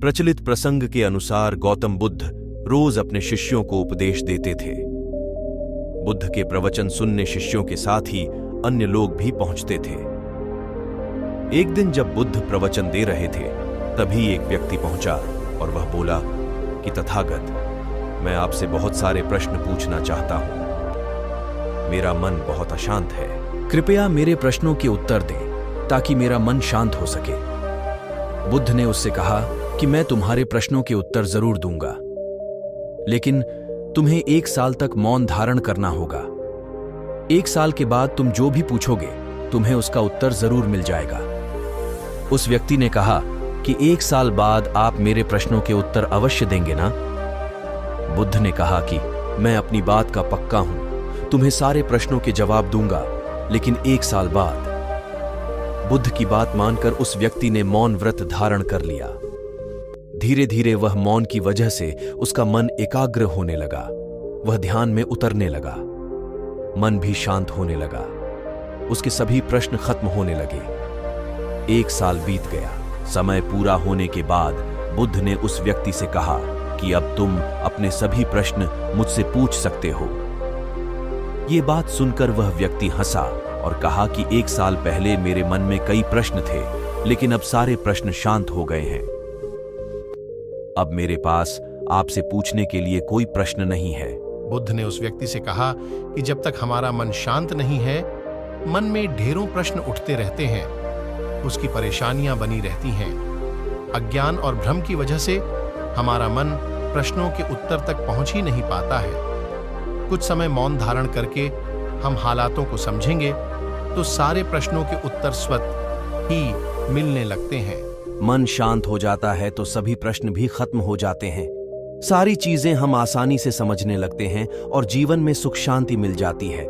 प्रचलित प्रसंग के अनुसार गौतम बुद्ध रोज अपने शिष्यों को उपदेश देते थे। बुद्ध के प्रवचन सुनने शिष्यों के साथ ही अन्य लोग भी पहुंचते थे। एक दिन जब बुद्ध प्रवचन दे रहे थे, तभी एक व्यक्ति पहुंचा और वह बोला कि तथागत, मैं आपसे बहुत सारे प्रश्न पूछना चाहता हूं। मेरा मन बहुत अशांत है। कृपया मेरे प्रश्नों के उत्तर दें ताकि मेरा मन शांत हो सके। बुद्ध ने उससे कहा कि मैं तुम्हारे प्रश्नों के उत्तर जरूर दूंगा, लेकिन तुम्हें 1 साल तक मौन धारण करना होगा। 1 साल के बाद तुम जो भी पूछोगे, तुम्हें उसका उत्तर जरूर मिल जाएगा। उस व्यक्ति ने कहा कि 1 साल बाद आप मेरे प्रश्नों के उत्तर अवश्य देंगे ना? बुद्ध ने कहा कि मैं अपनी बात का पक्का हूं, तुम्हें सारे प्रश्नों के जवाब दूंगा, लेकिन 1 साल बाद। बुद्ध की बात मानकर उस व्यक्ति ने मौन व्रत धारण कर लिया। धीरे धीरे वह मौन की वजह से उसका मन एकाग्र होने लगा। वह ध्यान में उतरने लगा। मन भी शांत होने लगा। उसके सभी प्रश्न खत्म होने लगे। 1 साल बीत गया। समय पूरा होने के बाद बुद्ध ने उस व्यक्ति से कहा कि अब तुम अपने सभी प्रश्न मुझसे पूछ सकते हो। ये बात सुनकर वह व्यक्ति हंसा और कहा कि 1 साल पहले मेरे मन में कई प्रश्न थे, लेकिन अब सारे प्रश्न शांत हो गए हैं। अब मेरे पास आपसे पूछने के लिए कोई प्रश्न नहीं है। बुद्ध ने उस व्यक्ति से कहा कि जब तक हमारा मन शांत नहीं है, मन में ढेरों प्रश्न उठते रहते हैं। उसकी परेशानियां बनी रहती हैं। अज्ञान और भ्रम की वजह से हमारा मन प्रश्नों के उत्तर तक पहुंच ही नहीं पाता है। कुछ समय मौन धारण करके हम हालातों को समझेंगे तो सारे प्रश्नों के उत्तर स्वतः ही मिलने लगते हैं। मन शांत हो जाता है तो सभी प्रश्न भी खत्म हो जाते हैं। सारी चीजें हम आसानी से समझने लगते हैं और जीवन में सुख शांति मिल जाती है।